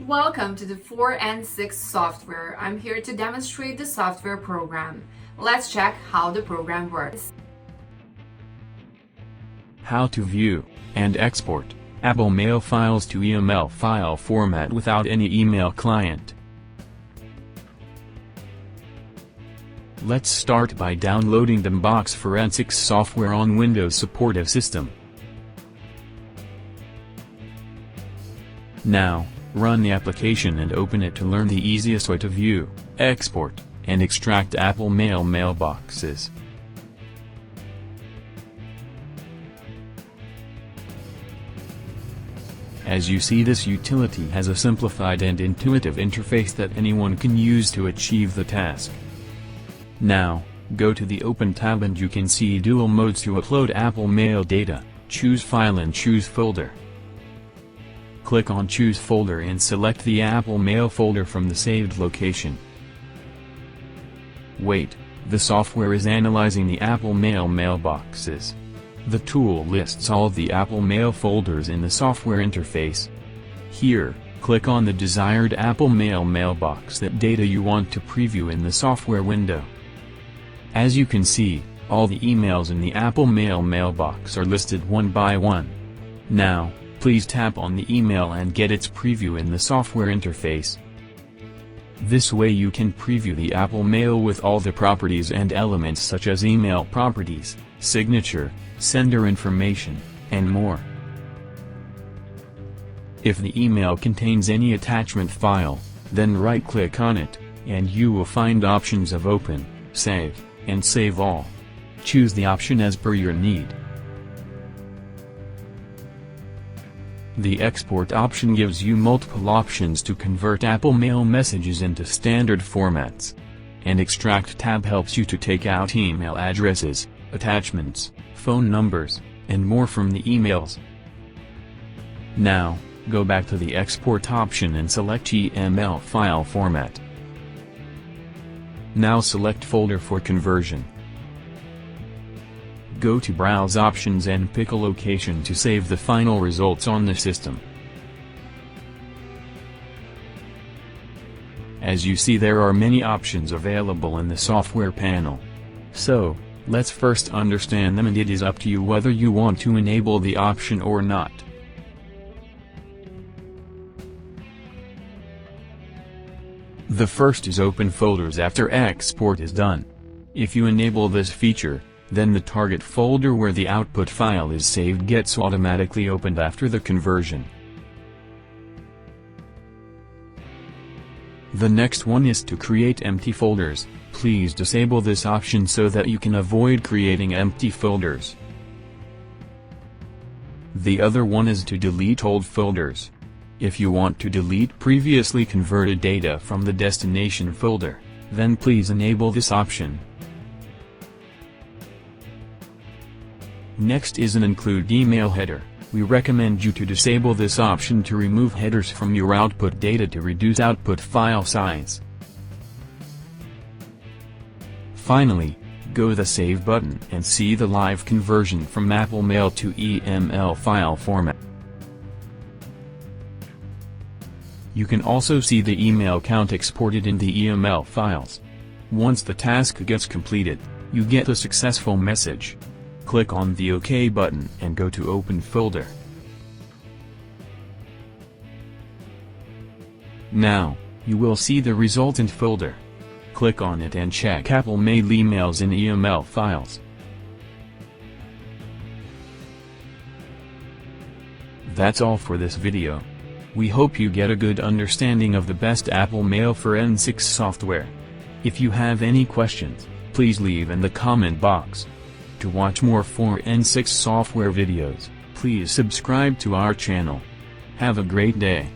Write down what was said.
Welcome to the 4 and 6 software. I'm here to demonstrate the software program. Let's check how the program works. How to view and export Apple Mail files to EML file format without any email client. Let's start by downloading the MBOX Forensics software on Windows supportive system. Now, run the application and open it to learn the easiest way to view, export, and extract Apple Mail mailboxes. As you see, this utility has a simplified and intuitive interface that anyone can use to achieve the task. Now, go to the Open tab and you can see dual modes to upload Apple Mail data. Choose File and choose Folder. Click on Choose Folder and select the Apple Mail folder from the saved location. Wait, the software is analyzing the Apple Mail mailboxes. The tool lists all of the Apple Mail folders in the software interface. Here, click on the desired Apple Mail mailbox that data you want to preview in the software window. As you can see, all the emails in the Apple Mail mailbox are listed one by one. Now, please tap on the email and get its preview in the software interface. This way you can preview the Apple Mail with all the properties and elements such as email properties, signature, sender information, and more. If the email contains any attachment file, then right-click on it, and you will find options of Open, Save, and Save All. Choose the option as per your need. The Export option gives you multiple options to convert Apple Mail messages into standard formats. And Extract tab helps you to take out email addresses, attachments, phone numbers, and more from the emails. Now, go back to the Export option and select EML file format. Now select Folder for conversion. Go to Browse Options and pick a location to save the final results on the system. As you see, there are many options available in the software panel. So, let's first understand them, and it is up to you whether you want to enable the option or not. The first is Open Folders after export is done. If you enable this feature, then the target folder where the output file is saved gets automatically opened after the conversion. The next one is to create empty folders. Please disable this option so that you can avoid creating empty folders. The other one is to delete old folders. If you want to delete previously converted data from the destination folder, then please enable this option. Next is an Include Email Header. We recommend you to disable this option to remove headers from your output data to reduce output file size. Finally, go to the Save button and see the live conversion from Apple Mail to EML file format. You can also see the email count exported in the EML files. Once the task gets completed, you get a successful message. Click on the OK button and go to Open Folder. Now, you will see the resultant folder. Click on it and check Apple Mail emails in EML files. That's all for this video. We hope you get a good understanding of the best Apple Mail Forensics software. If you have any questions, please leave in the comment box. To watch more 4 and 6 software videos, please subscribe to our channel. Have a great day.